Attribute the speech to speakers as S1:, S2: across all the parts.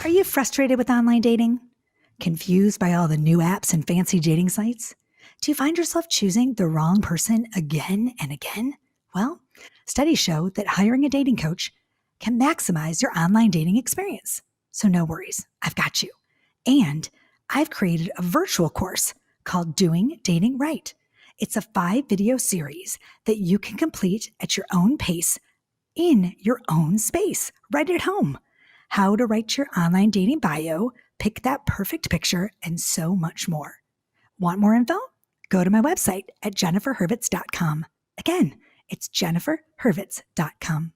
S1: Are you frustrated with online dating? Confused by all the new apps and fancy dating sites? Do you find yourself choosing the wrong person again and again? Well, studies show that hiring a dating coach can maximize your online dating experience. So no worries, I've got you. And I've created a virtual course called Doing Dating Right. It's a 5-video series that you can complete at your own pace in your own space, right at home. How to write your online dating bio, pick that perfect picture, and so much more. Want more info? Go to my website at jenniferhurwitz.com. Again, it's jenniferhurwitz.com.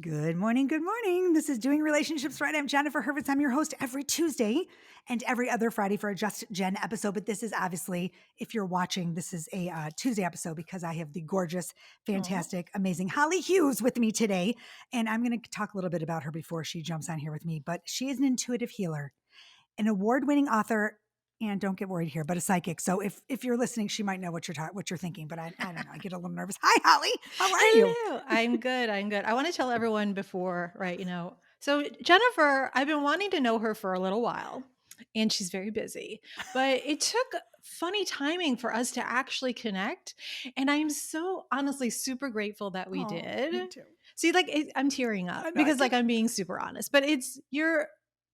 S1: Good morning. Good morning. This is Doing Relationships Right. I'm Jennifer Hurwitz. I'm your host every Tuesday and every other Friday for a Just Jen episode. But this is obviously, if you're watching, this is a Tuesday episode because I have the gorgeous, fantastic, amazing Holly Hughes with me today. And I'm going to talk a little bit about her before she jumps on here with me. But she is an intuitive healer, an award-winning author, and don't get worried here, but a psychic. So if you're listening, she might know what you're thinking, but I don't know. I get a little nervous. Hi, Holly. How are you?
S2: Hello. I'm good. I want to tell everyone before, right? So Jennifer, I've been wanting to know her for a little while, and she's very busy, but it took funny timing for us to actually connect. And I'm so honestly super grateful that we did.
S1: Me too.
S2: See, I'm tearing up because I'm being super honest, but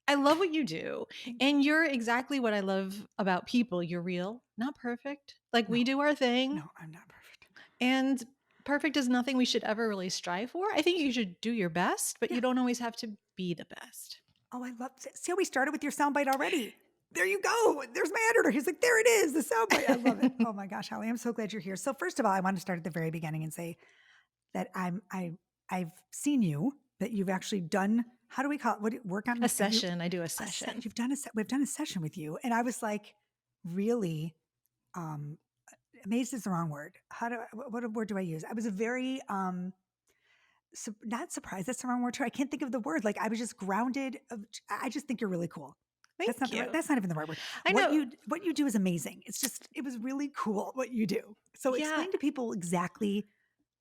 S2: I love what you do. And you're exactly what I love about people. You're real, not perfect. We do our thing.
S1: No, I'm not perfect.
S2: And perfect is nothing we should ever really strive for. I think you should do your best, but you don't always have to be the best.
S1: Oh, I love it. See how we started with your soundbite already? There you go. There's my editor. He's like, there it is, the soundbite. I love it. Oh my gosh, Holly, I'm so glad you're here. So first of all, I want to start at the very beginning and say that I've seen you, that you've actually done, how do we call it? What do you work on?
S2: A session. I do a session.
S1: We've done a session with you. And I was like, really, amazed is the wrong word. What word do I use? I was a very, not surprised. That's the wrong word too. I can't think of the word. I was just grounded. I just think you're really cool.
S2: Thank you.
S1: That's not even the right word.
S2: I know.
S1: What you do is amazing. It was really cool what you do. So explain to people exactly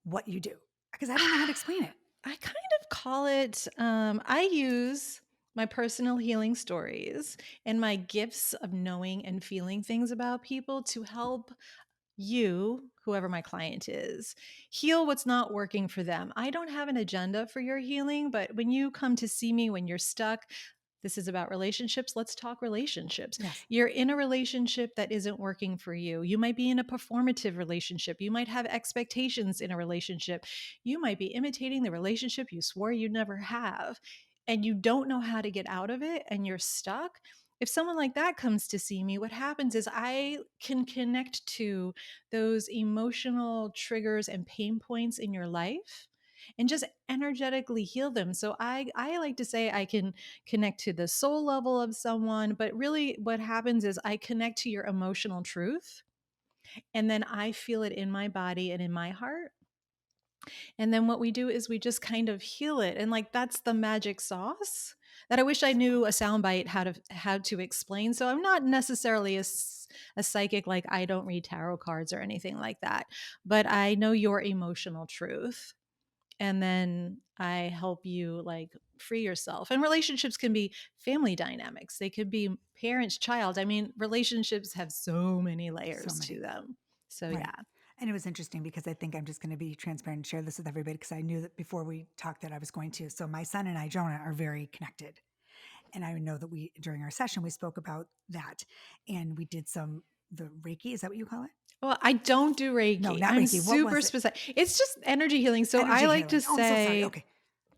S1: what you do, because I don't know how to explain it.
S2: I kind of call it, I use my personal healing stories and my gifts of knowing and feeling things about people to help you, whoever my client is, heal what's not working for them. I don't have an agenda for your healing, but when you come to see me when you're stuck, this is about relationships. Let's talk relationships.
S1: Yes.
S2: You're in a relationship that isn't working for you. You might be in a performative relationship. You might have expectations in a relationship. You might be imitating the relationship you swore you'd never have, and you don't know how to get out of it and you're stuck. If someone like that comes to see me, what happens is I can connect to those emotional triggers and pain points in your life and just energetically heal them. So I like to say I can connect to the soul level of someone, but really what happens is I connect to your emotional truth, and then I feel it in my body and in my heart. And then what we do is we just kind of heal it. And that's the magic sauce that I wish I knew a soundbite how to explain. So I'm not necessarily a psychic, I don't read tarot cards or anything like that, but I know your emotional truth. And then I help you free yourself. And relationships can be family dynamics. They could be parents, child. I mean, relationships have so many layers to them. So
S1: right.
S2: Yeah.
S1: And it was interesting because I think I'm just going to be transparent and share this with everybody, because I knew that before we talked that I was going to. So my son and I, Jonah, are very connected. And I know that during our session, we spoke about that, and we did the Reiki. Is that what you call it?
S2: Well, I don't do Reiki.
S1: No, not
S2: I'm
S1: Reiki. What
S2: super
S1: was it?
S2: specific. It's just energy healing. So
S1: Energy
S2: I like
S1: healing.
S2: to
S1: Oh, I'm so sorry.
S2: say,
S1: Okay.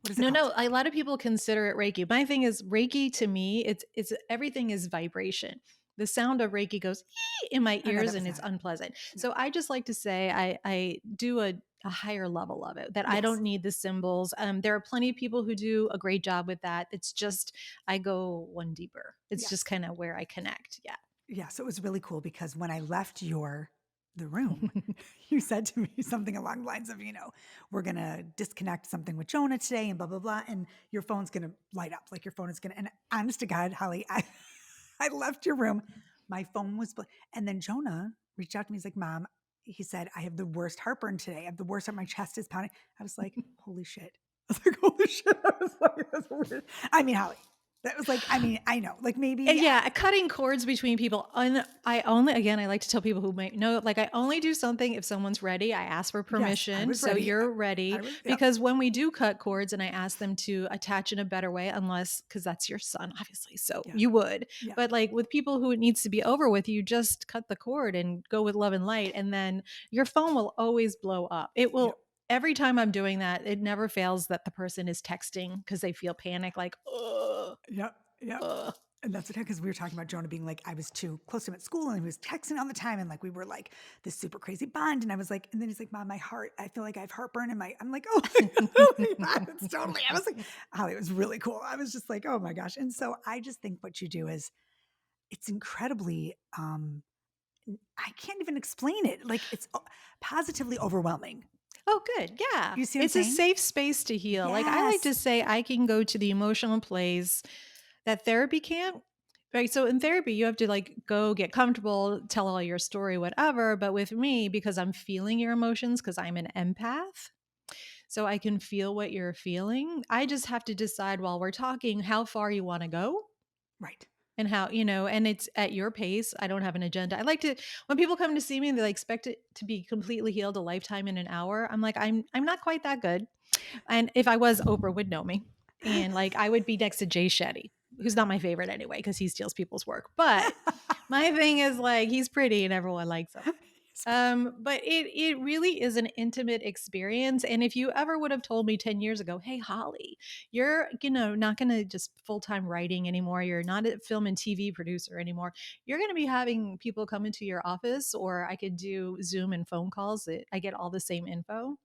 S1: What is it called?
S2: No, a lot of people consider it Reiki. My thing is Reiki to me, it's everything is vibration. The sound of Reiki goes in my ears and it's unpleasant. No. So I just like to say I do a higher level of it, that I don't need the symbols. There are plenty of people who do a great job with that. It's just, I go one deeper. It's just kind of where I connect. Yeah.
S1: Yeah. So it was really cool because when I left the room, you said to me something along the lines of, we're going to disconnect something with Jonah today and blah, blah, blah. And your phone's going to light up. Your phone is going to, and honest to God, Holly, I left your room. My phone was, and then Jonah reached out to me. He's like, Mom, he said, I have the worst heartburn today. I have the worst, my chest is pounding. I was like, holy shit. was like, "Holy shit." I was like, "That's weird." I mean, Holly, that was like, I mean, I know, like maybe
S2: Yeah, cutting cords between people. I only, again, I like to tell people who might know, like, I only do something if someone's ready. I ask for
S1: yes, I
S2: permission.
S1: was
S2: So
S1: ready.
S2: you're ready.
S1: I was, yep,
S2: Because when we do cut cords and I ask them to attach in a better way, unless, because that's your son, obviously. So
S1: yeah,
S2: you would.
S1: yeah,
S2: But like with people who it needs to be over with, you just cut the cord and go with love and light. And then your phone will always blow up. It
S1: yep,
S2: will. Every time I'm doing that, it never fails that the person is texting because they feel panic, like, ugh,
S1: yep, yep.
S2: ugh.
S1: And that's what, because we were talking about Jonah being like, I was too close to him at school and he was texting all the time. And like, we were like this super crazy bond. And I was like, and then he's like, Mom, my heart, I feel like I have heartburn in my, I'm like, oh my, oh my God, it's totally, I was like, Holly, it was really cool. I was just like, oh my gosh. And so I just think what you do is, it's incredibly, I can't even explain it. Like it's positively overwhelming.
S2: Oh, good. Yeah.
S1: You see what I'm
S2: It's a
S1: saying?
S2: safe space to heal. Like I like
S1: Yes.
S2: to say, I can go to the emotional place that therapy can't. Right. So in therapy, you have to like go get comfortable, tell all your story, whatever. But with me, because I'm feeling your emotions, because I'm an empath, so I can feel what you're feeling, I just have to decide while we're talking how far you want to go
S1: Right.
S2: and how, and it's at your pace. I don't have an agenda. I like to, when people come to see me, they expect it to be completely healed, a lifetime in an hour. I'm like, I'm not quite that good. And if I was, Oprah would know me. And like I would be next to Jay Shetty, who's not my favorite anyway, because he steals people's work. But my thing is like he's pretty and everyone likes him. But it really is an intimate experience. And if you ever would have told me 10 years ago, hey Holly, you're not gonna just full-time writing anymore, you're not a film and TV producer anymore, you're gonna be having people come into your office, or I could do Zoom and phone calls that I get all the same info.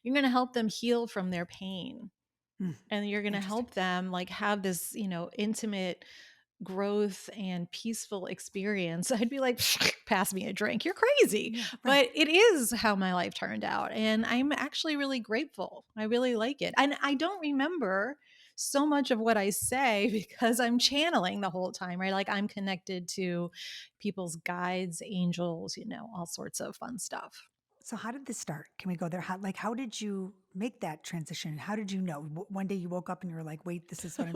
S2: You're gonna help them heal from their pain.
S1: Hmm,
S2: And you're going to
S1: interesting.
S2: help them like have this, intimate growth and peaceful experience. I'd be like, pass me a drink. You're crazy.
S1: Yeah. Right.
S2: But it is how my life turned out. And I'm actually really grateful. I really like it. And I don't remember so much of what I say because I'm channeling the whole time, right? Like I'm connected to people's guides, angels, all sorts of fun stuff.
S1: So how did this start? Can we go there? How did you make that transition? How did you know? One day you woke up and you were like, wait, this is what I'm,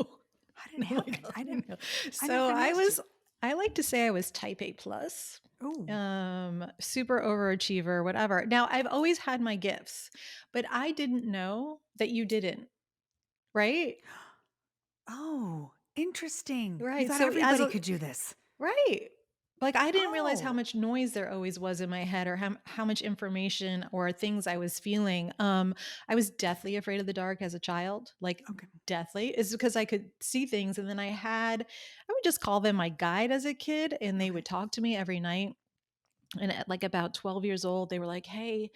S1: how did it
S2: Oh my
S1: happen?
S2: God,
S1: I
S2: I
S1: never,
S2: know.
S1: I
S2: So
S1: never even asked you.
S2: I like to say I was type A plus,
S1: Oh,
S2: super overachiever, whatever. Now I've always had my gifts, but I didn't know that you didn't, right?
S1: oh, interesting. You
S2: Right.
S1: thought
S2: So as
S1: everybody
S2: a
S1: could do this.
S2: Right. Like I didn't realize how
S1: Oh,
S2: much noise there always was in my head, or how much information or things I was feeling. I was deathly afraid of the dark as a child, like
S1: okay.
S2: deathly. It's because I could see things. And then I would just call them my guide as a kid, and they
S1: Okay.
S2: would talk to me every night. And at like about 12 years old, they were like, hey,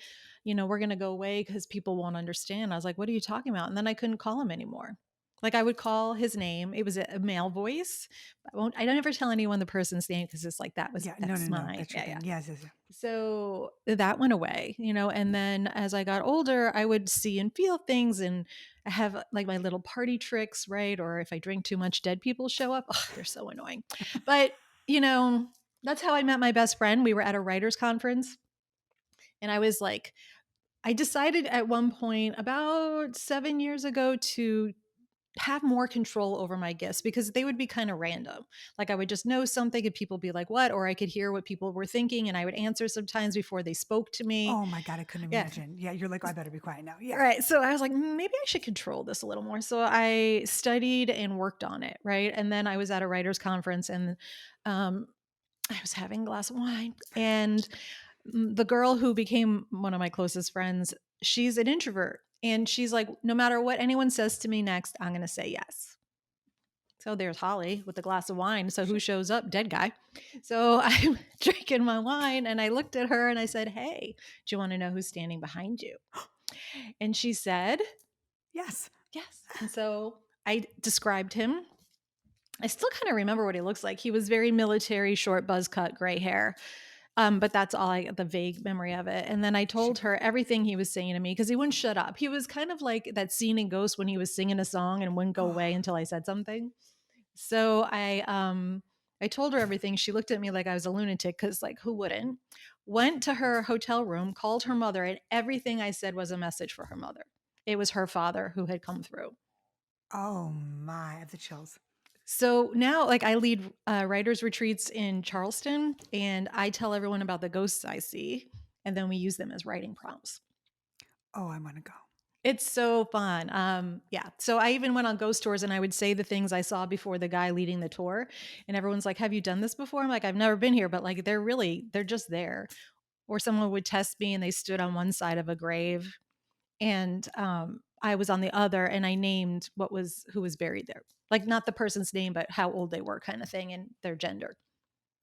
S2: we're going to go away because people won't understand. I was like, what are you talking about? And then I couldn't call him anymore. Like I would call his name. It was a male voice. I don't ever tell anyone the person's name because it's like,
S1: Yeah. No, no,
S2: that's
S1: no.
S2: my,
S1: That's your
S2: yeah, yeah.
S1: thing. Yes, yes, yes.
S2: So that went away, and then as I got older, I would see and feel things, and I have like my little party tricks, right? Or if I drink too much, dead people show up. Oh, they're so annoying. But, you know, that's how I met my best friend. We were at a writers conference, and I decided at one point about 7 years ago to have more control over my gifts, because they would be kind of random. Like I would just know something and people be like, what? Or I could hear what people were thinking and I would answer sometimes before they spoke to me.
S1: Oh my God. I couldn't
S2: Yeah.
S1: imagine. Yeah. You're like, oh, I better be quiet now. Yeah.
S2: Right. So I was like, maybe I should control this a little more. So I studied and worked on it. Right. And then I was at a writer's conference, and um, I was having a glass of wine, and the girl who became one of my closest friends, she's an introvert. And she's like, no matter what anyone says to me next, I'm going to say yes. So there's Holly with a glass of wine. So who
S1: Sure.
S2: shows up? Dead guy. So I'm drinking my wine, and I looked at her and I said, hey, do you want to know who's standing behind you? And she said,
S1: Yes.
S2: yes. And so I described him. I still kind of remember what he looks like. He was very military, short buzz cut, gray hair. But that's all the vague memory of it. And then I told her everything he was saying to me because he wouldn't shut up. He was kind of like that scene in Ghost when he was singing a song and wouldn't go
S1: Oh,
S2: away until I said something. So I told her everything. She looked at me like I was a lunatic, because like who wouldn't? Went to her hotel room, called her mother, and everything I said was a message for her mother. It was her father who had come through.
S1: Oh my, I have the chills.
S2: So now, like, I lead writers' retreats in Charleston, and I tell everyone about the ghosts I see, and then we use them as writing prompts.
S1: Oh, I want to go.
S2: It's so fun. Yeah. So I even went on ghost tours and I would say the things I saw before the guy leading the tour. And everyone's like, have you done this before? I'm like, I've never been here, but like, they're just there. Or someone would test me and they stood on one side of a grave and I was on the other and I named who was buried there. Like, not the person's name, but how old they were, kind of thing, and their gender.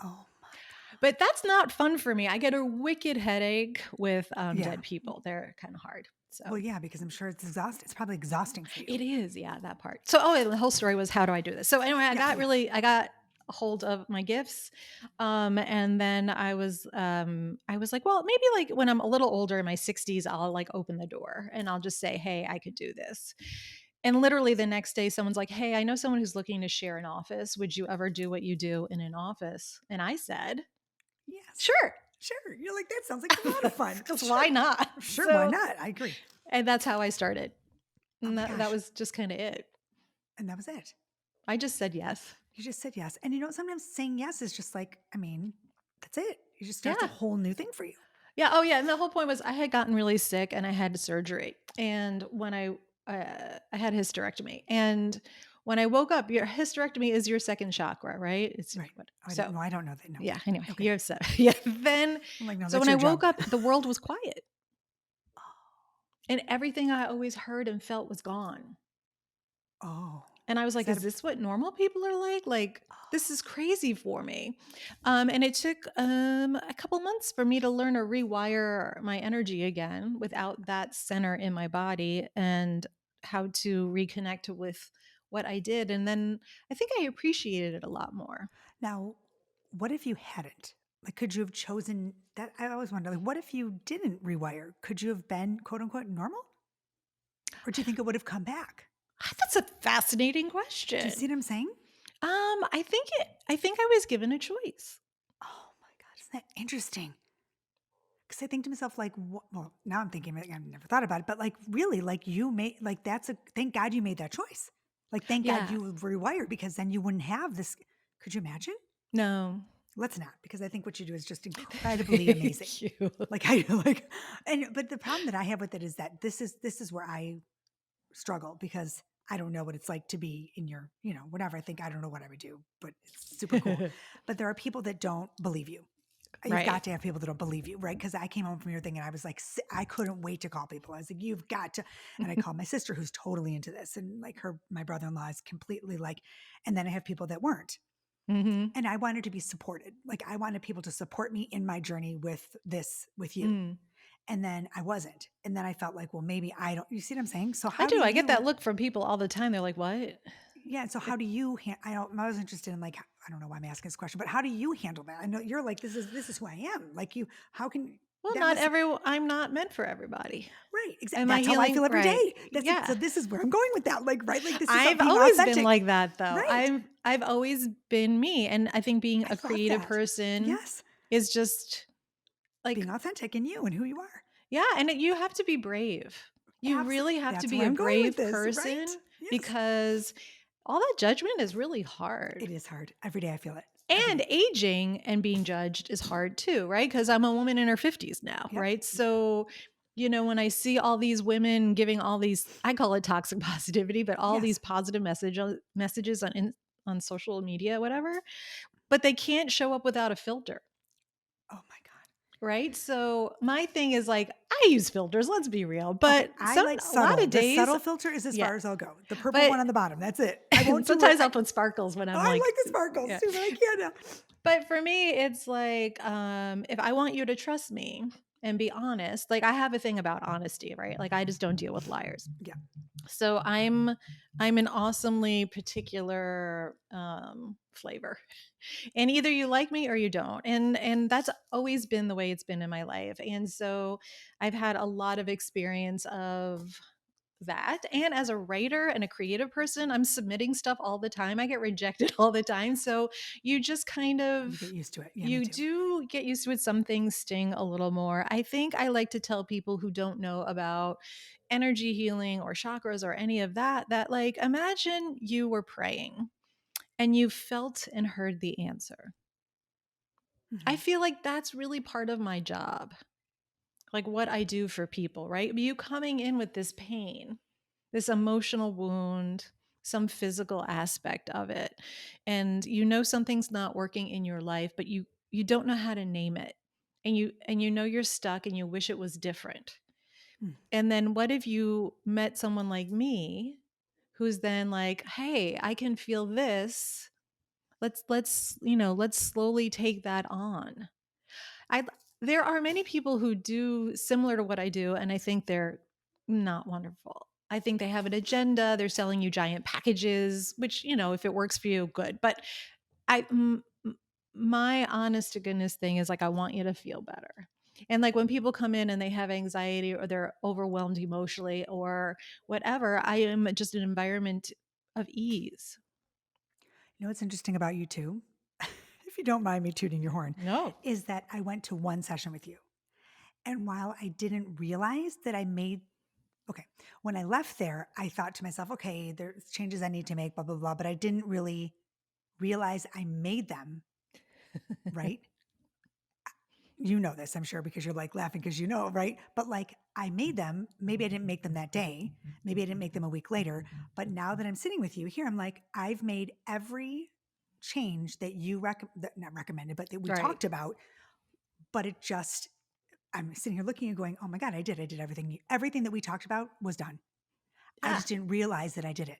S1: Oh my God.
S2: But that's not fun for me. I get a wicked headache with
S1: Yeah.
S2: dead people. They're kind of hard. So
S1: Well, yeah, because I'm sure it's exhausting. It's probably exhausting for you.
S2: it is, yeah, that part. So, oh, and the whole story was, how do I do this? So anyway, I got a hold of my gifts, and then I was like, well, maybe like when I'm a little older in my 60s, I'll like open the door and I'll just say, hey, I could do this. And literally the next day, someone's like, hey, I know someone who's looking to share an office. Would you ever do what you do in an office? And I said,
S1: Yes.
S2: sure.
S1: Sure. You're like, that sounds like a lot of fun.
S2: Because
S1: Sure.
S2: why not?
S1: Sure, why
S2: So,
S1: not? I agree.
S2: and that's how I started.
S1: Oh
S2: And
S1: my
S2: that
S1: gosh.
S2: was just kind of it.
S1: And that was it.
S2: I just said yes.
S1: You just said yes. And sometimes saying yes is just like, I mean, that's it. You just starts a
S2: Yeah.
S1: whole new thing for you.
S2: Yeah. Oh, yeah. And the whole point was I had gotten really sick and I had surgery. And when I had hysterectomy, and when I woke up, your hysterectomy is your second chakra, right? It's
S1: Right. I
S2: so
S1: don't know. I don't know that. No.
S2: yeah. Anyway,
S1: Okay.
S2: you're upset. Yeah. Then
S1: I'm like, no,
S2: so
S1: that's
S2: when I
S1: your
S2: woke
S1: job.
S2: up, the world was quiet,
S1: Oh.
S2: and everything I always heard and felt was gone.
S1: Oh.
S2: And I was
S1: Is
S2: like,
S1: that
S2: is this what normal people are like? Like, this is
S1: oh.
S2: crazy for me. And it took a couple months for me to learn to rewire my energy again without that center in my body, and how to reconnect with what I did. And then I think I appreciated it a lot more.
S1: Now, what if you hadn't? Like, could you have chosen that? I always wonder, like, what if you didn't rewire? Could you have been quote unquote normal? Or do you think it would have come back?
S2: That's a fascinating
S1: Do you see
S2: question.
S1: what I'm saying?
S2: I think I was given a choice.
S1: Oh my God, isn't that interesting? Because I think to myself, like, well, now I'm thinking, like, I've never thought about it, but like, really, like, you made, like, thank God you made that choice. Like, thank God
S2: Yeah.
S1: you rewired because then you wouldn't have this. Could you imagine?
S2: No.
S1: Let's not, because I think what you do is just incredibly amazing.
S2: Thank you.
S1: Like, I like, but the problem that I have with it is that this is where I struggle because I don't know what it's like to be in your, whatever. I think I don't know what I would do, but it's super cool. But there are people that don't believe you. You've got
S2: Right.
S1: to have people that don't believe you, right? Because I came home from your thing and I was like, I couldn't wait to call people. I was like, you've got to. And I called my sister who's totally into this. And like my brother in law is completely like, and then I have people that weren't.
S2: Mm-hmm.
S1: And I wanted to be supported. Like I wanted people to support me in my journey with this, with you.
S2: Mm.
S1: And then I wasn't. And then I felt like, well, maybe I don't, you see what I'm saying? So
S2: I
S1: how do
S2: do. I get that
S1: you,
S2: look from people all the time. They're like, "What?"
S1: yeah. So how do you, I was interested in like, I don't know why I'm asking this question, but how do you handle that? I know you're like, this is who I am. Like how can,
S2: Well,
S1: that must,
S2: I'm not meant for everybody.
S1: right. Exactly.
S2: And my
S1: That's how I
S2: healing,
S1: feel every
S2: right?
S1: day. So
S2: Yeah.
S1: this is where I'm going with that. Like, right. Like this is
S2: I've
S1: being
S2: always been
S1: authentic.
S2: like that though.
S1: Right.
S2: I've always been me, and I think being
S1: I
S2: a
S1: love
S2: creative
S1: that.
S2: person
S1: Yes.
S2: is just like,
S1: Being authentic in you and who you are.
S2: yeah, and you have to be brave. You really have to
S1: That's
S2: be
S1: where
S2: a
S1: I'm going with
S2: brave
S1: this. Right.
S2: person,
S1: Yes.
S2: because all that judgment is really hard.
S1: It is hard. Every day I feel it. Every
S2: And
S1: day.
S2: aging and being judged is hard too, right? Because I'm a woman in her 50s now,
S1: Yep.
S2: right? So, when I see all these women giving all these, I call it toxic positivity, but all
S1: Yes.
S2: these positive messages on social media, whatever, but they can't show up without a filter,
S1: Oh my God.
S2: right? So my thing is like, I use filters, let's be real,
S1: Okay,
S2: but
S1: I like
S2: a lot
S1: subtle.
S2: of
S1: The
S2: days,
S1: subtle filter is as
S2: yeah,
S1: far as I'll go. The purple
S2: but
S1: one on the bottom. That's it. I won't do it.
S2: sometimes I'll put sparkles when I'm
S1: I
S2: like,
S1: like the sparkles
S2: yeah.
S1: too, but I can't.
S2: But for me, it's like, if I want you to trust me and be honest, like I have a thing about honesty, right? Like I just don't deal with liars.
S1: Yeah.
S2: So I'm an awesomely particular flavor. And either you like me or you don't. And that's always been the way it's been in my life. And so I've had a lot of experience of that. And as a writer and a creative person, I'm submitting stuff all the time. I get rejected all the time. So you just kind
S1: You get
S2: of,
S1: used to it. Yeah, me
S2: you
S1: too.
S2: do get used to it. Some things sting a little more. I think I like to tell people who don't know about energy healing or chakras or any of that, that like imagine you were praying and you felt and heard the answer. I
S1: Mhm.
S2: feel like that's really part of my job, like what I do for people, right? You coming in with this pain, this emotional wound, some physical aspect of it, and you know something's not working in your life, but you don't know how to name it. And you know you're stuck and you wish it was different.
S1: Mm.
S2: And then what if you met someone like me who's then like, "Hey, I can feel this. Let's slowly take that on." I There are many people who do similar to what I do, and I think they're not wonderful. I think they have an agenda. They're selling you giant packages, which, if it works for you, good. But I, my honest to goodness thing is like, I want you to feel better. And like when people come in and they have anxiety or they're overwhelmed emotionally or whatever, I am just an environment of ease.
S1: You know what's interesting about you too, if you don't mind me tooting your horn,
S2: No.
S1: is that I went to one session with you. And while I didn't realize that I made, okay, when I left there, I thought to myself, okay, there's changes I need to make, blah, blah, blah. But I didn't really realize I made them, right? You know this, I'm sure, because you're like laughing because you know, right? But like I made them, maybe I didn't make them that day. Maybe I didn't make them a week later. But now that I'm sitting with you here, I'm like, I've made every change that you not recommended, but that we
S2: Right.
S1: talked about. But it just, I'm sitting here looking and going, oh my God, I did everything. Everything that we talked about was done. I
S2: Yeah.
S1: just didn't realize that I did it.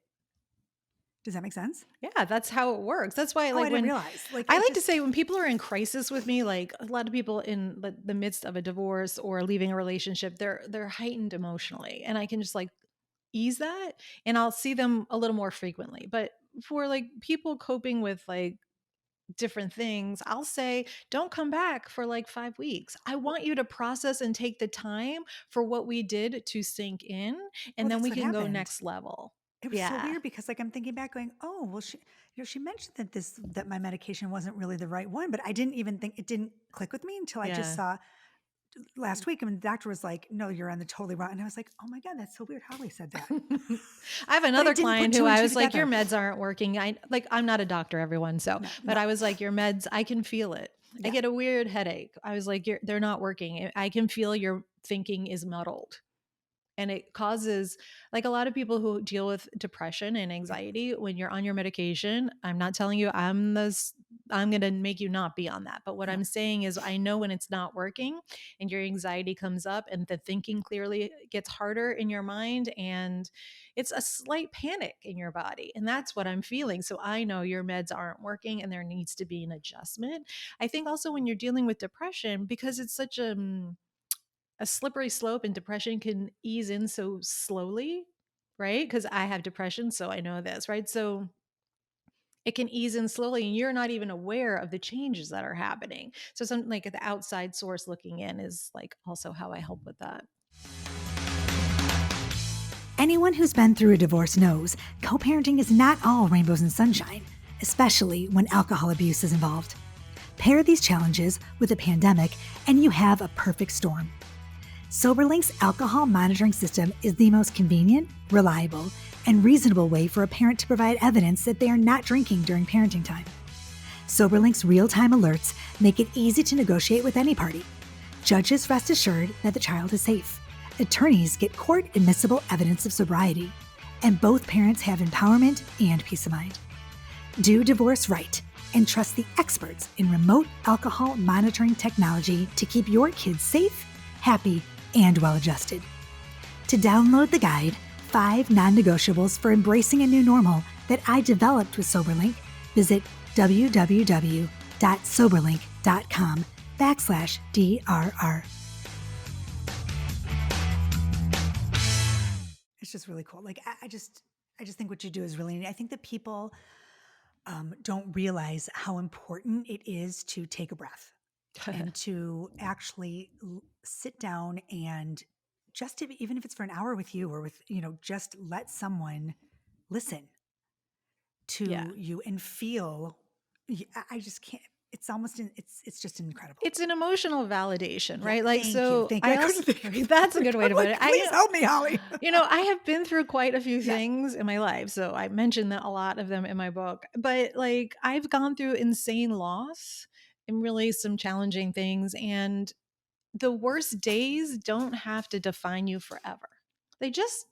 S1: Does that make sense?
S2: Yeah, that's how it works. That's why,
S1: Oh,
S2: like,
S1: I didn't
S2: when
S1: realize. Like
S2: I
S1: it
S2: like to
S1: just,
S2: say when people are in crisis with me, like a lot of people in the midst of a divorce or leaving a relationship, they're heightened emotionally, and I can just like ease that, and I'll see them a little more frequently. But for like people coping with like different things, I'll say, don't come back for like 5 weeks. I want you to process and take the time for what we did to sink in,
S1: well,
S2: and then
S1: that's
S2: we
S1: what
S2: can go
S1: happened.
S2: next level.
S1: It was so
S2: Yeah.
S1: weird because like I'm thinking back going, oh, well, she mentioned that that my medication wasn't really the right one, but I didn't even think it didn't click with me until I just
S2: Yeah.
S1: saw last week. I mean, the doctor was like, no, you're on the totally wrong. And I was like, oh my God, that's so weird. Holly said that.
S2: I have
S1: But I
S2: another
S1: didn't put
S2: client who
S1: two and
S2: I
S1: two
S2: was like, your
S1: together.
S2: meds aren't working. I'm not a doctor, everyone. So,
S1: No,
S2: but
S1: no.
S2: I was like, your meds, I can feel it. I
S1: Yeah.
S2: get a weird headache. I was like, they're not working. I can feel your thinking is muddled. And it causes, like a lot of people who deal with depression and
S1: Yep.
S2: anxiety, when you're on your medication, I'm not telling you I'm going to make you not be on that. But what
S1: No.
S2: I'm saying is I know when it's not working and your anxiety comes up and the thinking clearly gets harder in your mind and it's a slight panic in your body. And that's what I'm feeling. So I know your meds aren't working and there needs to be an adjustment. I think also when you're dealing with depression, because it's such a slippery slope and depression can ease in so slowly, right? Because I have depression, so I know this, right? So it can ease in slowly and you're not even aware of the changes that are happening. So something like the outside source looking in is like also how I help with that.
S1: Anyone who's been through a divorce knows co parenting is not all rainbows and sunshine, especially when alcohol abuse is involved. Pair these challenges with a pandemic, and you have a perfect storm. Soberlink's alcohol monitoring system is the most convenient, reliable, and reasonable way for a parent to provide evidence that they are not drinking during parenting time. Soberlink's real-time alerts make it easy to negotiate with any party. Judges rest assured that the child is safe. Attorneys get court-admissible evidence of sobriety. And both parents have empowerment and peace of mind. Do divorce right and trust the experts in remote alcohol monitoring technology to keep your kids safe, happy, and well-adjusted. To download the guide, 5 non-negotiables for embracing a new normal that I developed with Soberlink, visit www.soberlink.com/DRR. It's just really cool. Like I just think what you do is really neat. I think that people don't realize how important it is to take a breath and to actually sit down and just to, even if it's for an hour with you or with, just let someone listen
S2: Yeah.
S1: to you and feel. I just can't. It's almost, it's just incredible.
S2: It's an emotional validation,
S1: Yeah.
S2: right? Like,
S1: Thank you.
S2: so
S1: Thank you.
S2: I
S1: I
S2: also,
S1: couldn't think of
S2: that's a
S1: the word.
S2: good way
S1: I'm
S2: to put it.
S1: like, please help me, Holly.
S2: I have been through quite a few
S1: Yeah.
S2: things in my life. So I mentioned that a lot of them in my book, but like I've gone through insane loss and really some challenging things. And the worst days don't have to define you forever. They just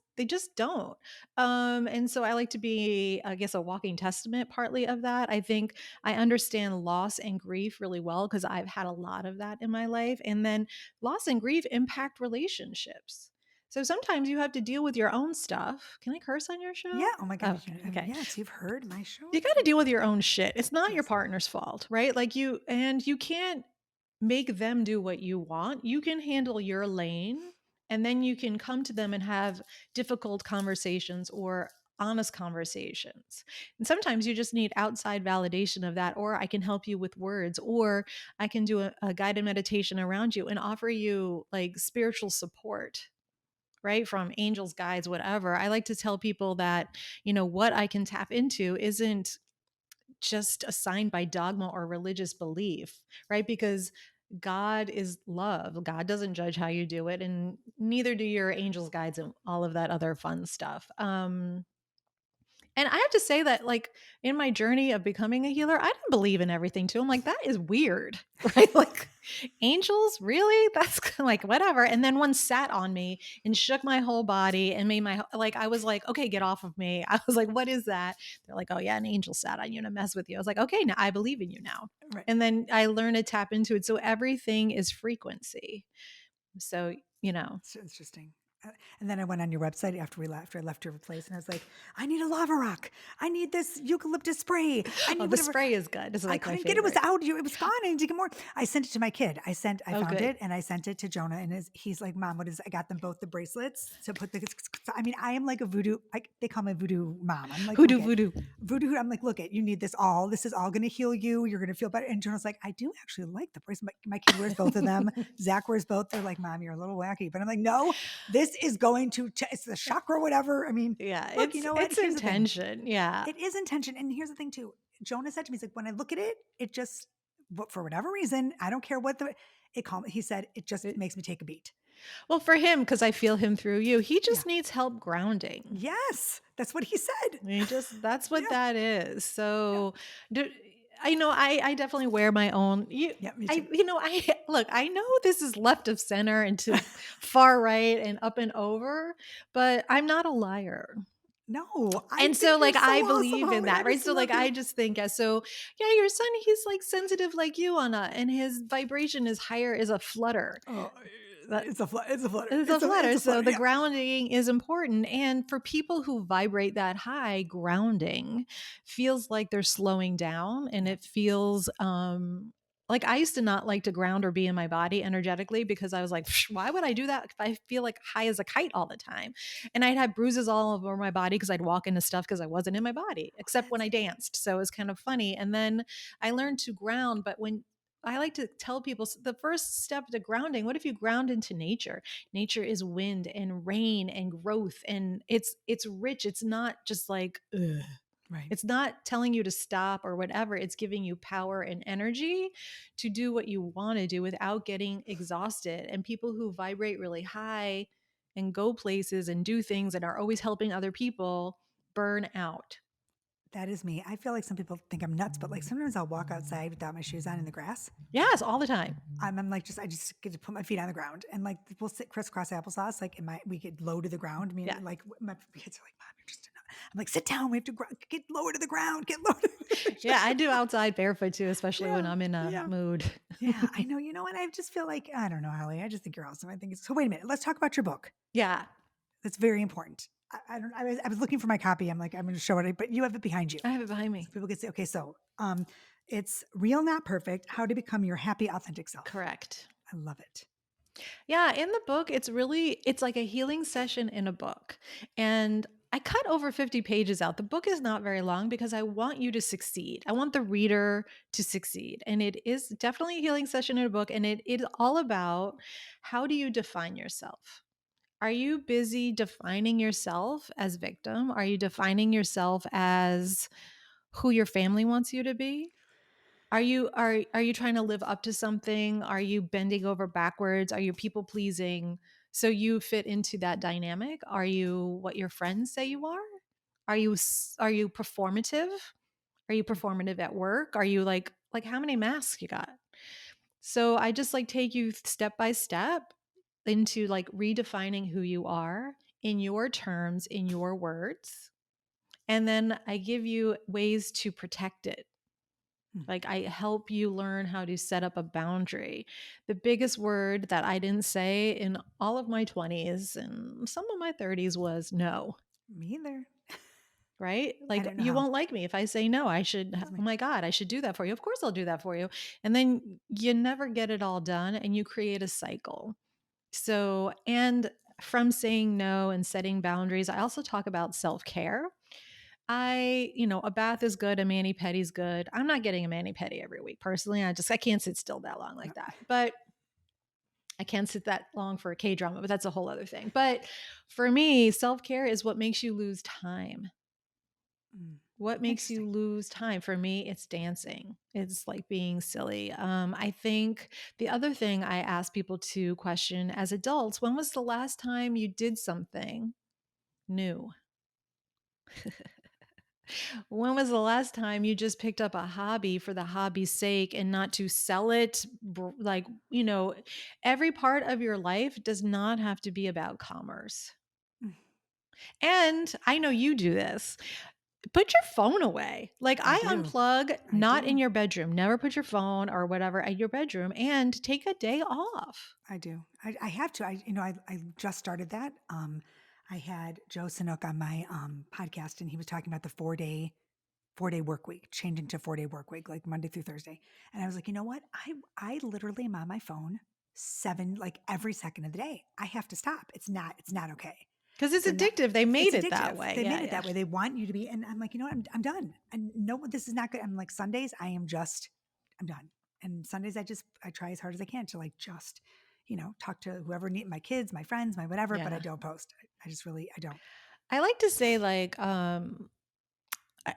S2: don't. And so I like to be, I guess, a walking testament partly of that. I think I understand loss and grief really well because I've had a lot of that in my life. And then loss and grief impact relationships. So sometimes you have to deal with your own stuff. Can I curse on your show?
S1: Yeah. Oh my God.
S2: Okay. Okay.
S1: Yes, you've heard my show.
S2: You got to deal with your own shit. It's not your
S1: Yes.
S2: partner's fault, right? Like you can't make them do what you want. You can handle your lane, and then you can come to them and have difficult conversations or honest conversations. And sometimes you just need outside validation of that, or I can help you with words, or I can do a guided meditation around you and offer you like spiritual support, right? From angels, guides, whatever. I like to tell people that, what I can tap into isn't just assigned by dogma or religious belief, right? Because God is love. God doesn't judge how you do it, and neither do your angels, guides, and all of that other fun stuff. And I have to say that, like, in my journey of becoming a healer, I didn't believe in everything too. I'm like, that is weird, right? Like, angels, really? That's like, whatever. And then one sat on me and shook my whole body and made my, like, I was like, okay, get off of me. I was like, what is that? They're like, oh, yeah, an angel sat on you to mess with you. I was like, okay, now I believe in you now.
S1: Right.
S2: And then I learned to tap into it. So everything is frequency. So,
S1: It's interesting. And then I went on your website after I left your place, and I was like, I need a lava rock. I need this eucalyptus spray. I
S2: oh,
S1: need
S2: the
S1: whatever.
S2: spray is good. This is
S1: I
S2: like my
S1: couldn't get it. It was
S2: favorite.
S1: out. It was gone. I need to get more. I sent it to my kid. I
S2: Oh,
S1: found
S2: good.
S1: it and I sent it to Jonah, and he's like, Mom, what is it? I got them both the bracelets to put the. I mean, I am like a voodoo. They call me voodoo mom. I'm like,
S2: Hoodoo
S1: look it,
S2: voodoo.
S1: voodoo. I'm like, look it. You need this all. This is all going to heal you. You're going to feel better. And Jonah's like, I do actually like the bracelet. My kid wears both of them. Zach wears both. They're like, Mom, you're a little wacky, but I'm like, no, this is going to. It's the chakra, whatever. I mean,
S2: Yeah,
S1: look, you know what?
S2: it's
S1: Here's the thing.
S2: intention. Yeah.
S1: It is intention. And here's the thing too. Jonah said to me, he's like, when I look at it, it just, for whatever reason, I don't care what he said, it just
S2: It-
S1: makes me take a beat.
S2: well, for him, because I feel him through you, he
S1: Yeah.
S2: just needs help grounding.
S1: Yes. That's what he said.
S2: That's what
S1: Yeah.
S2: that is. So, do, I know I definitely wear my own.
S1: Yeah. Me too.
S2: I look. I know this is left of center and to far right and up and over, but I'm not a liar.
S1: No, I
S2: And so,
S1: think you're
S2: like,
S1: so
S2: I
S1: awesome,
S2: believe in
S1: Holly. I
S2: that, right?
S1: just
S2: So,
S1: love
S2: like, I
S1: you.
S2: just think, so yeah, your son, he's like sensitive like you, Anna, and his vibration is higher, is a flutter.
S1: Oh,
S2: That
S1: it's a flutter. It's a flutter.
S2: It's a
S1: It's
S2: flutter.
S1: a
S2: So
S1: flutter.
S2: the
S1: Yeah.
S2: grounding is important. And for people who vibrate that high, grounding feels like they're slowing down, and
S1: Yeah.
S2: it feels like I used to not like to ground or be in my body energetically because I was like, why would I do that if I feel like high as a kite all the time? And I'd have bruises all over my body because I'd walk into stuff because I wasn't in my body, except when I danced. So it was kind of funny. And then I learned to ground. But when I like to tell people the first step to grounding, what if you ground into nature? Nature is wind and rain and growth, and it's rich. It's not just like ugh.
S1: Right.
S2: It's not telling you to stop or whatever. It's giving you power and energy to do what you want to do without getting exhausted. And people who vibrate really high and go places and do things and are always helping other people burn out.
S1: That is me. I feel like some people think I'm nuts, but like sometimes I'll walk outside without my shoes on in the grass.
S2: Yes, all the time.
S1: I'm like, I just get to put my feet on the ground, and like we'll sit crisscross applesauce, like we get low to the ground. I mean,
S2: Yeah.
S1: like my kids are like, Mom, you're just enough. I'm like, sit down. We have to get lower to the ground. Get lower.
S2: Yeah, I do outside barefoot too, especially when
S1: Yeah,
S2: I'm in a
S1: yeah.
S2: mood.
S1: Yeah, I know. You know what? I just feel like, I don't know, Holly. I just think you're awesome. I think it's so. Wait a minute. Let's talk about your book.
S2: Yeah,
S1: That's very important. I was looking for my copy. I'm like, I'm going to show it, but you have it behind you.
S2: I have it behind me.
S1: So people can say, okay, so it's Real Not Perfect: How to Become Your Happy Authentic Self.
S2: Correct.
S1: I love it.
S2: Yeah, in the book, it's like a healing session in a book. And I cut over 50 pages out. The book is not very long because I want you to succeed. I want the reader to succeed. And it is definitely a healing session in a book. And it is all about how do you define yourself? Are you busy defining yourself as victim? Are you defining yourself as who your family wants you to be? Are you trying to live up to something? Are you bending over backwards? Are you people pleasing so you fit into that dynamic? Are you what your friends say you are? Are you performative? Are you performative at work? Are you like how many masks you got? So I just like take you step by step into like redefining who you are in your terms, in your words. And then I give you ways to protect it.
S1: Mm.
S2: Like I help you learn how to set up a boundary. The biggest word that I didn't say in all of my 20s and some of my 30s was no,
S1: Me either.
S2: right?
S1: I
S2: Like
S1: don't know
S2: you
S1: how.
S2: won't like me if I say no.
S1: That was
S2: Oh
S1: me.
S2: my God, I should do that for you. Of course I'll do that for you. And then you never get it all done and you create a cycle. So, and from saying no and setting boundaries, I also talk about self care. A bath is good, a mani pedi is good. I'm not getting a mani pedi every week personally. I can't sit still that long
S1: No.
S2: like that. But I can't sit that long for a K drama, but that's a whole other thing. But for me, self care is what makes you lose time.
S1: Mm.
S2: What makes you
S1: Interesting.
S2: lose time? For me, it's dancing. It's like being silly. I think the other thing I ask people to question as adults, when was the last time you did something new? When was the last time you just picked up a hobby for the hobby's sake and not to sell it? Every part of your life does not have to be about commerce.
S1: Mm.
S2: And I know you do this. Put your phone away. Like
S1: I
S2: I
S1: do.
S2: unplug,
S1: I
S2: not in
S1: do.
S2: your bedroom. Never put your phone or whatever at your bedroom and take a day off.
S1: I do. I have to. I just started that. I had Joe Sanook on my podcast, and he was talking about the 4-day work week, changing to 4-day work week, like Monday through Thursday. And I was like, you know what? I literally am on my phone like every second of the day. I have to stop. It's not okay.
S2: Because it's
S1: So now
S2: addictive. They
S1: it's
S2: made it that
S1: addictive.
S2: way.
S1: They
S2: Yeah,
S1: made it
S2: yeah.
S1: that way. They want you to be, and I'm like, you know what? I'm done. And no, this is not good. I'm like Sundays. I'm done. And Sundays, I try as hard as I can to like just, talk to whoever need my kids, my friends, my whatever. But I
S2: Yeah.
S1: don't post. I just really, I don't.
S2: I like to say like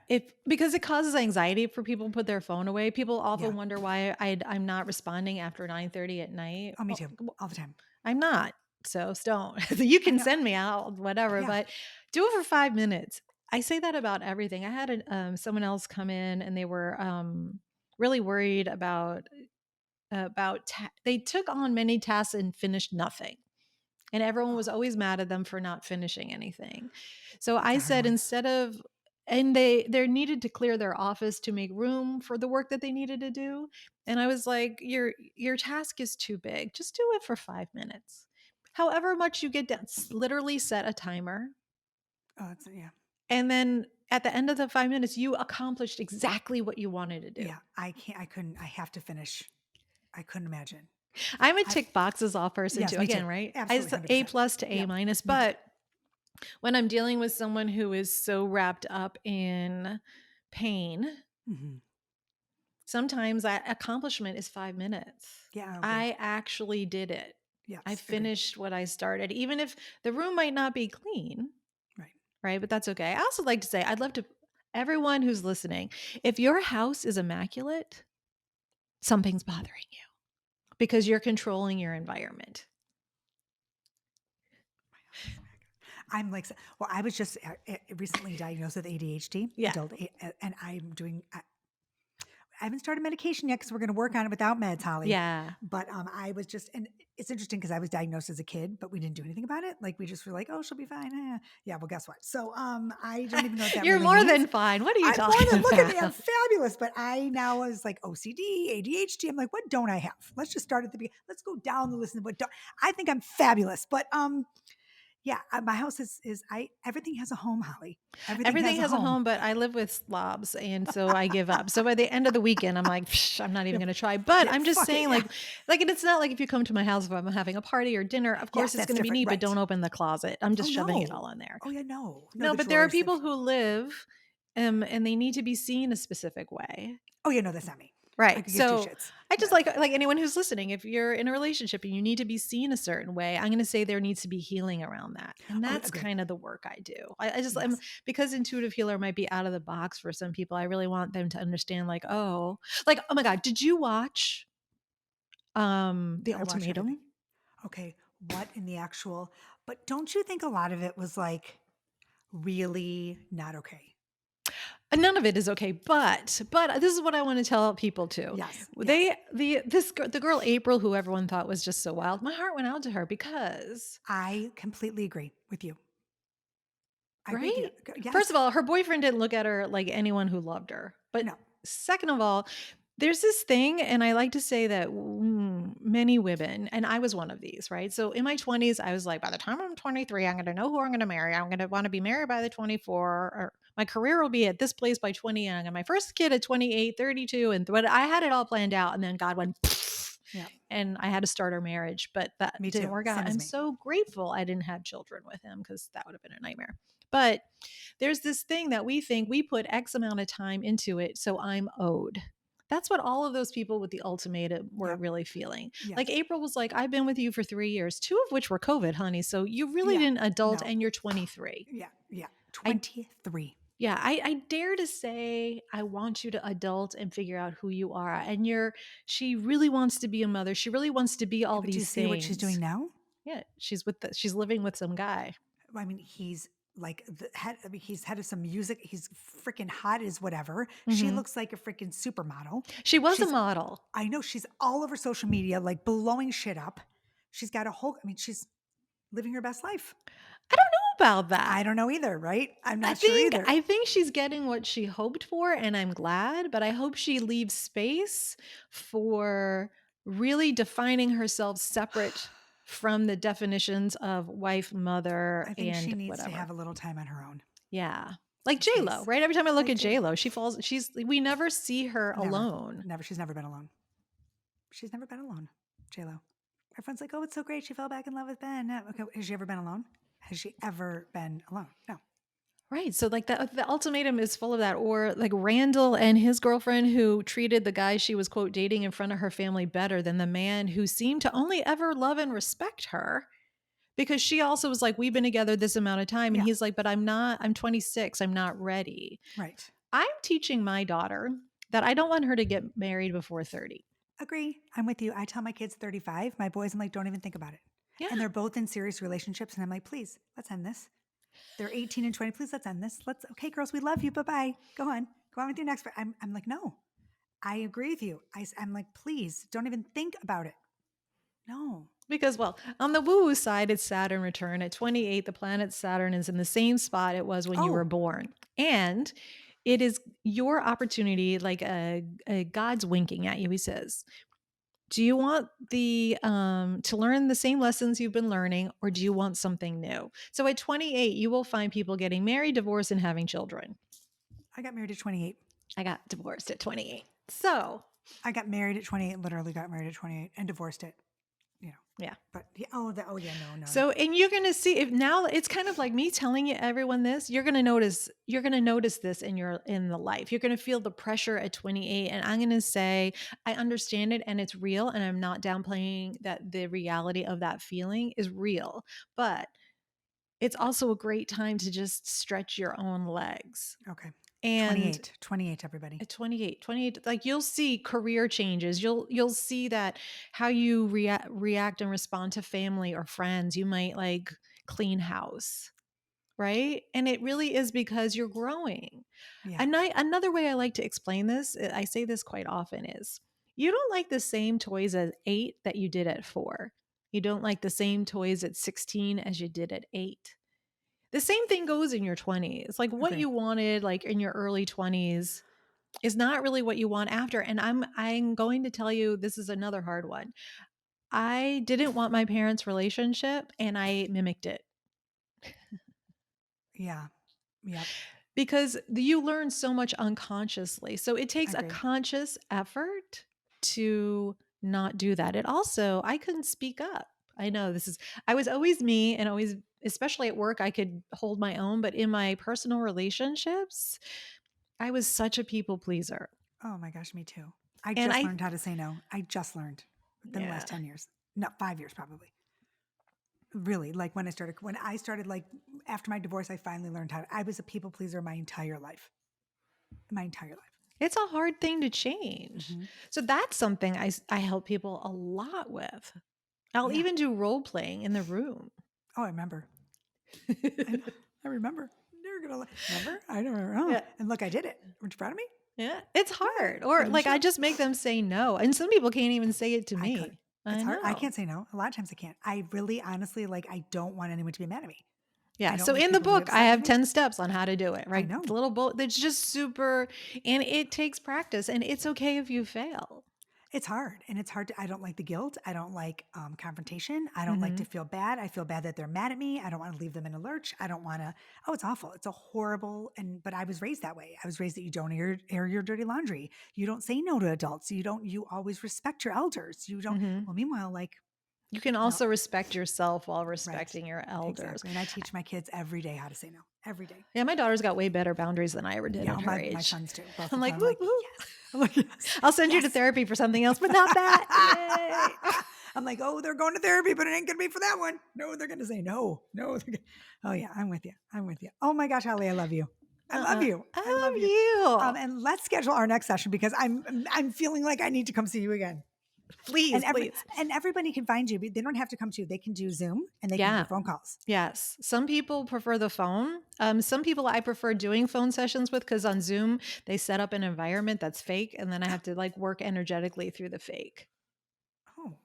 S2: if because it causes anxiety for people to put their phone away. People
S1: Yeah.
S2: often wonder why I'm not responding after 9:30 at night.
S1: Oh, me
S2: Well,
S1: too. All the time.
S2: I'm not. So don't. You
S1: I
S2: can
S1: know.
S2: send me out whatever,
S1: Yeah.
S2: but do it for 5 minutes. I say that about everything. I had someone else come in and they were really worried they took on many tasks and finished nothing. And everyone was
S1: Oh,
S2: always mad at them for not finishing anything. So
S1: that's
S2: I
S1: a hard
S2: said
S1: one.
S2: instead of and they needed to clear their office to make room for the work that they needed to do. And I was like, your task is too big. Just do it for 5 minutes. However much you get done, literally set a timer.
S1: Oh, yeah.
S2: And then at the end of the 5 minutes, you accomplished exactly what you wanted to do.
S1: Yeah. I can't, I couldn't, I have to finish. I couldn't imagine.
S2: I'm a
S1: I,
S2: tick boxes off person too.
S1: yes, me too.
S2: Again, right? I
S1: Absolutely.
S2: just A
S1: 100%.
S2: plus to A
S1: Yep.
S2: minus,
S1: Me too.
S2: but when I'm dealing with someone who is so wrapped up in pain,
S1: Hmm.
S2: sometimes that accomplishment is 5 minutes.
S1: Yeah. I agree.
S2: I actually did it. I
S1: Yes. Agreed.
S2: finished what I started, even if the room might not be clean,
S1: Right.
S2: right? But that's okay. I also like to say, I'd love to, everyone who's listening, if your house is immaculate, something's bothering you because you're controlling your environment.
S1: I'm like, well, I was just recently diagnosed with ADHD,
S2: Yeah.
S1: and I haven't started medication yet because we're going to work on it without meds, Holly.
S2: Yeah.
S1: But I was just, and it's interesting because I was diagnosed as a kid, but we didn't do anything about it. Like we just were like, oh, she'll be fine. Yeah, well, guess what? So I don't even know what that
S2: You're
S1: really
S2: more
S1: means.
S2: than fine. What are you
S1: I'm more
S2: talking
S1: than look at me, I'm
S2: about?
S1: fabulous. But I now was like OCD, ADHD. I'm like, what don't I have? Let's just start at the beginning. Let's go down the list of what don't. I think I'm fabulous, but yeah, my house is I everything has a home, Holly. Everything has
S2: Everything
S1: a
S2: has a
S1: home.
S2: home, but I live with slobs, and so I give up. So by the end of the weekend, I'm like, "Psh, I'm not even
S1: Yeah,
S2: going to try. But
S1: yeah,
S2: I'm just
S1: fuck it.
S2: saying,
S1: Yeah.
S2: and it's not like if you come to my house if I'm having a party or dinner, of course
S1: Yes,
S2: it's
S1: that's
S2: going to be
S1: different.
S2: neat, but
S1: Right.
S2: don't open the closet. I'm
S1: Oh
S2: just shoving it
S1: no.
S2: all in there.
S1: Oh yeah, no. No,
S2: No,
S1: the
S2: but there are
S1: drawers.
S2: people who live, and they need to be seen a specific way.
S1: Oh yeah, no, that's not me. I
S2: Right.
S1: could give two
S2: So
S1: shits.
S2: I just
S1: But
S2: like anyone who's listening, if you're in a relationship and you need to be seen a certain way, I'm going to say there needs to be healing around that. And
S1: oh,
S2: that's
S1: agree.
S2: kind of the work I do. I just am
S1: Yes.
S2: because intuitive healer might be out of the box for some people. I really want them to understand like, oh my God, did you watch The
S1: I watch everything.
S2: Ultimatum?
S1: Okay, what in the actual? But don't you think a lot of it was like really not okay?
S2: None of it is okay, but this is what I want to tell people too.
S1: Yes, yes.
S2: The girl April, who everyone thought was just so wild, my heart went out to her because
S1: I completely agree with you. I agree with you.
S2: right? First
S1: Yes.
S2: of all, her boyfriend didn't look at her like anyone who loved her. But
S1: No.
S2: second of all, there's this thing, and I like to say that many women, and I was one of these, right? So in my 20s, I was like, by the time I'm 23, I'm going to know who I'm going to marry. I'm going to want to be married by the 24, or my career will be at this place by 20, and I'm gonna have my first kid at 28, 32. And but I had it all planned out, and then God went,
S1: Yeah.
S2: and I had to start our marriage, but that
S1: Me
S2: didn't
S1: too.
S2: work out.
S1: Same as
S2: I'm
S1: me.
S2: so grateful I didn't have children with him because that would have been a nightmare. But there's this thing that we think we put X amount of time into it, so I'm owed. That's what all of those people with the ultimatum were
S1: Yep.
S2: really feeling. Like
S1: Yes.
S2: April was like, I've been with you for 3 years, two of which were COVID, honey. So you really
S1: Yeah.
S2: didn't adult
S1: No.
S2: and you're 23.
S1: Yeah. Yeah.
S2: I
S1: 23.
S2: yeah, I dare to say I want you to adult and figure out who you are. And she really wants to be a mother. She really wants to be
S1: Yeah,
S2: all
S1: but do you
S2: these
S1: see what she's doing
S2: things.
S1: now?
S2: Yeah, she's living with some guy.
S1: I mean, he's like the head. I mean, he's head of some music. He's freaking hot as whatever. She
S2: Mhm.
S1: looks like a freaking supermodel.
S2: She was a
S1: She's,
S2: model.
S1: I know she's all over social media, like blowing shit up. She's got a whole, I mean, she's living her best life.
S2: I don't know about
S1: I
S2: that.
S1: don't know either, right? I'm
S2: I
S1: not sure
S2: think
S1: either.
S2: I think she's getting what she hoped for, and I'm glad, but I hope she leaves space for really defining herself separate from the definitions of wife, mother,
S1: I think she
S2: and
S1: needs to
S2: whatever.
S1: have a little time on her own.
S2: Yeah. Like
S1: Just
S2: J-Lo,
S1: space.
S2: right? Every time I look
S1: Like
S2: at
S1: J-Lo.
S2: J-Lo, we never see her
S1: Never,
S2: alone.
S1: never. She's never been alone. She's never been alone. J-Lo. Everyone's like, oh, it's so great. She fell back in love with Ben. No. Okay. Has she ever been alone? Has she ever been alone? No.
S2: Right. So like the ultimatum is full of that. Or like Randall and his girlfriend who treated the guy she was quote dating in front of her family better than the man who seemed to only ever love and respect her. Because she also was like, we've been together this amount of time. And
S1: Yeah.
S2: he's like, but I'm 26. I'm not ready.
S1: Right.
S2: I'm teaching my daughter that I don't want her to get married before 30.
S1: Agree. I'm with you. I tell my kids 35. My boys, I'm like, don't even think about it.
S2: Yeah.
S1: And they're both in serious relationships. And I'm like, please, let's end this. They're 18 and 20. Please, let's end this. Okay, girls, we love you. Bye bye. Go on. Go on with your next. I'm like, no, I agree with you. I'm like, please don't even think about it. No.
S2: Because, well, on the woo woo side, it's Saturn return. At 28, the planet Saturn is in the same spot it was when you were
S1: Oh,
S2: born. And it is your opportunity, like God's winking at you. He says, do you want to learn the same lessons you've been learning, or do you want something new? So at 28, you will find people getting married, divorced, and having children.
S1: I got married at 28.
S2: I got divorced at 28. So,
S1: I got married at 28, literally got married at 28 and divorced it. You know,
S2: yeah.
S1: but yeah, oh yeah, no.
S2: So, and you're going to see if now it's kind of like me telling you everyone this, you're going to notice this in the life. You're going to feel the pressure at 28. And I'm going to say, I understand it and it's real. And I'm not downplaying that the reality of that feeling is real, but it's also a great time to just stretch your own legs.
S1: Okay.
S2: And
S1: 28, everybody.
S2: at 28, like you'll see career changes. You'll see that how you react and respond to family or friends. You might like clean house, right? And it really is because you're growing.
S1: Yeah.
S2: And another way I like to explain this, I say this quite often, is you don't like the same toys at 8 that you did at 4. You don't like the same toys at 16 as you did at 8. The same thing goes in your 20s. Like what
S1: Agree.
S2: you wanted like in your early 20s is not really what you want after. And I'm going to tell you this is another hard one. I didn't want my parents' relationship and I mimicked it
S1: Yeah. Yep.
S2: because you learn so much unconsciously. So it takes a
S1: Agree.
S2: conscious effort to not do that. It also, I couldn't speak up. I know I was always me and always, especially at work, I could hold my own, but in my personal relationships, I was such a people pleaser.
S1: Oh my gosh, me too. I
S2: And
S1: just learned how to say no. I just learned within the
S2: yeah,
S1: last 10 years. No, 5 years probably. Really, like when I started like after my divorce, I finally learned how I was a people pleaser my entire life. My entire life.
S2: it's a hard thing to change.
S1: Mm-hmm.
S2: So that's something I help people a lot with. I'll
S1: Yeah.
S2: even do role playing in the room.
S1: Oh, I remember. I remember. You're gonna remember? I don't remember. Oh,
S2: Yeah.
S1: and look, I did it. Aren't you proud of me?
S2: Yeah, it's
S1: Good.
S2: hard. Or
S1: Put in the
S2: like I
S1: show.
S2: just make them say no. And some people can't even say it to
S1: I could.
S2: me.
S1: It's
S2: I
S1: hard. I
S2: know.
S1: can't say no. A lot of times I can't. I really, honestly, like I don't want anyone to be mad at me. I
S2: Yeah.
S1: don't
S2: So
S1: like
S2: in the
S1: people to be
S2: book, I
S1: upset with
S2: have
S1: me.
S2: 10 steps on how to do it,
S1: I
S2: right?
S1: know.
S2: The little bullet that's just super, and it takes practice, and it's okay if you fail.
S1: It's hard, and it's hard to I don't like the guilt. I don't like, confrontation. I don't like to
S2: Hmm.
S1: feel bad. I feel bad that they're mad at me. I don't wanna leave them in a lurch. I don't wanna oh, it's awful. It's a horrible but I was raised that way. I was raised that you don't air your dirty laundry. You don't say no to adults. You always respect your elders. You don't
S2: Hmm.
S1: well, meanwhile, like,
S2: You can
S1: no
S2: also respect yourself while
S1: right.
S2: respecting your elders.
S1: Exactly, and I teach my kids every day how to say no, every day.
S2: Yeah, my daughter's got way better boundaries than I ever did
S1: Yeah,
S2: at her
S1: my
S2: age.
S1: sons too, both
S2: I'm
S1: of
S2: like,
S1: them. I'm
S2: whoop,
S1: like,
S2: whoop.
S1: "Yes." I'm like, "Yes,
S2: I'll send you to
S1: yes."
S2: therapy for something else, but not that. Yay.
S1: I'm like, "Oh, they're going to therapy, but it ain't gonna be for that one." No, they're gonna say no. No, oh yeah, I'm with you. I'm with you. Oh my gosh, Holly, I love you. I love you. I love you.
S2: I love you.
S1: And let's schedule our next session because I'm feeling like I need to come see you again.
S2: Please, please.
S1: And everybody can find you. They don't have to come to you. They can do Zoom and they can do
S2: Yeah.
S1: phone calls.
S2: Yes. Some people prefer the phone. Some people I prefer doing phone sessions with because on Zoom, they set up an environment that's fake and then I have to like work energetically through the fake.
S1: Oh, well,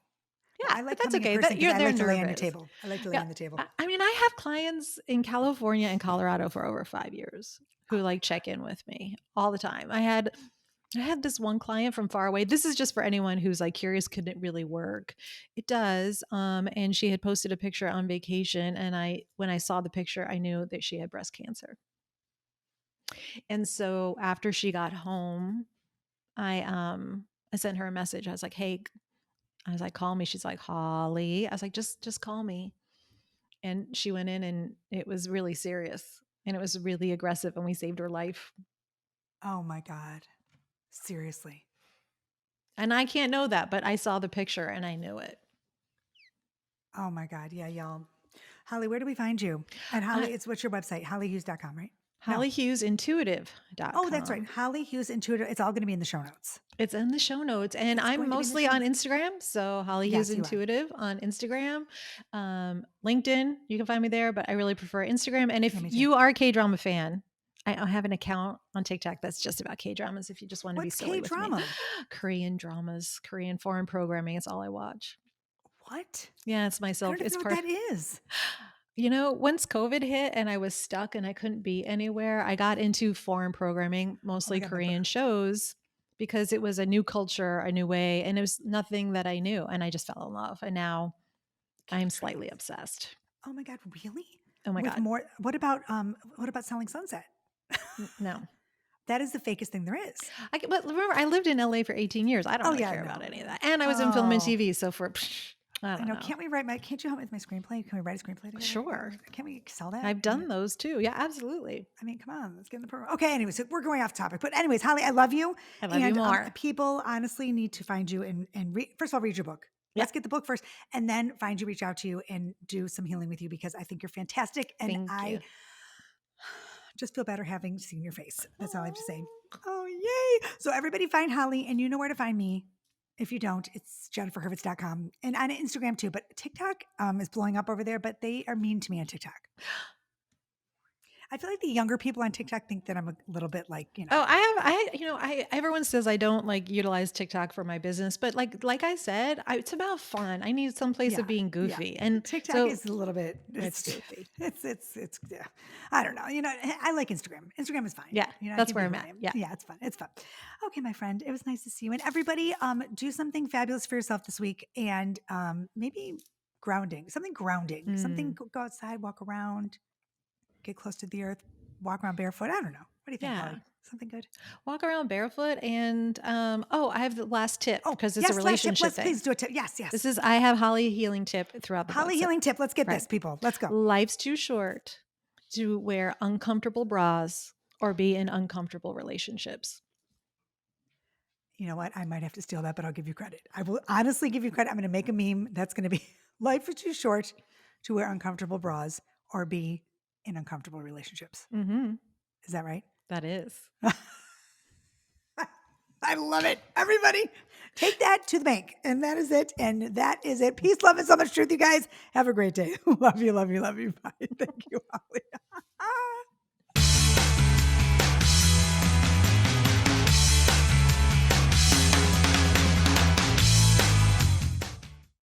S2: Yeah,
S1: I
S2: but
S1: like
S2: that's
S1: coming in
S2: okay.
S1: person
S2: That
S1: because
S2: you're
S1: I
S2: they're
S1: like to lay on your
S2: nervous.
S1: table. I like to lay
S2: Yeah.
S1: on the table.
S2: I mean, I have clients in California and Colorado for over 5 years who
S1: Oh my
S2: like check in with me all the time. I had this one client from far away. This is just for anyone who's like curious, could it really work? It does. And she had posted a picture on vacation. And when I saw the picture, I knew that she had breast cancer. And so after she got home, I sent her a message. I was like, hey, I was like, call me. She's like, Holly. I was like, just call me. And she went in and it was really serious and it was really aggressive and we saved her life.
S1: Oh my God. Seriously.
S2: And I can't know that, but I saw the picture and I knew it.
S1: Oh my God. Yeah, y'all. Holly, where do we find you? At Holly, it's what's your website? HollyHughes.com, right? No.
S2: HollyHughesIntuitive.com.
S1: Oh, that's right. Holly Hughes Intuitive. It's all going to be in the show notes.
S2: It's in the show notes. And
S1: It's
S2: I'm
S1: going to be in the
S2: mostly
S1: show
S2: on
S1: notes.
S2: Instagram. So Holly Hughes
S1: Yes, you are.
S2: Intuitive on Instagram. LinkedIn, you can find me there, but I really prefer Instagram. And if
S1: Yeah, me too.
S2: you are a K-drama fan, I have an account on TikTok that's just about K-dramas if you just want to be
S1: What's
S2: silly with me.
S1: K-drama?
S2: Korean dramas, Korean foreign programming. It's all I watch.
S1: What?
S2: Yeah, it's
S1: I
S2: myself.
S1: don't even
S2: It's
S1: know what
S2: part.
S1: that is.
S2: Once COVID hit and I was stuck and I couldn't be anywhere, I got into foreign programming,
S1: Oh my
S2: mostly
S1: God,
S2: Korean shows, because it was a new culture, a new way, and it was nothing that I knew. And I just fell in love. And now I'm slightly
S1: K-dramas.
S2: obsessed.
S1: Oh my God, really?
S2: Oh my
S1: With
S2: God.
S1: more, what about Selling Sunset?
S2: No.
S1: That is the fakest thing there is.
S2: But remember, I lived in LA for 18 years. I don't
S1: Oh
S2: really
S1: yeah,
S2: care
S1: no.
S2: about any of that. And I was in film and
S1: Oh,
S2: TV. So I
S1: I
S2: don't
S1: know.
S2: know.
S1: Can't you help me with my screenplay? Can we write a screenplay together?
S2: Sure.
S1: Can't we sell that?
S2: I've done those too. Yeah, absolutely.
S1: I mean, come on, let's get in the program. Okay, anyways, so we're going off topic. But anyways, Holly, I love you.
S2: I love you more.
S1: People honestly need to find you and first of all, read your book.
S2: Yeah.
S1: Let's get the book first and then find you, reach out to you and do some healing with you because I think you're fantastic. And
S2: Thank you.
S1: just feel better having seen your face. That's all I have to say. Oh, yay. So everybody find Holly and you know where to find me. If you don't, it's jenniferhurwitz.com and on Instagram too. But TikTok is blowing up over there, but they are mean to me on TikTok. I feel like the younger people on TikTok think that I'm a little bit like,
S2: Oh, everyone says I don't like utilize TikTok for my business, but like I said, it's about fun. I need some place of being goofy. And
S1: TikTok
S2: so
S1: is a little bit,
S2: it's goofy.
S1: It's, yeah. I don't know. I like Instagram. Instagram is fine.
S2: Yeah,
S1: I
S2: that's
S1: can
S2: where
S1: be
S2: I'm
S1: who I
S2: at.
S1: am.
S2: Yeah.
S1: Yeah, it's fun. It's fun. Okay, my friend, it was nice to see you. And everybody, do something fabulous for yourself this week and maybe something grounding, something go outside, walk around, get close to the earth, walk around barefoot. I don't know. What do you think,
S2: Yeah.
S1: Holly? Something good?
S2: Walk around barefoot and I have the last tip because it's
S1: yes,
S2: a relationship
S1: last tip.
S2: thing.
S1: Please do a tip. Yes.
S2: I have Holly healing tip throughout the
S1: Holly
S2: book.
S1: healing tip. Let's get this, people. Let's go.
S2: Life's too short to wear uncomfortable bras or be in uncomfortable relationships.
S1: You know what? I might have to steal that, but I'll give you credit. I will honestly give you credit. I'm going to make a meme that's going to be life is too short to wear uncomfortable bras or be in uncomfortable relationships.
S2: Mm-hmm.
S1: Is that right?
S2: That is.
S1: I love it. Everybody, take that to the bank. And that is it. And that is it. Peace, love, and so much truth, you guys. Have a great day. Love you, love you, love you. Bye. Thank you, Holly.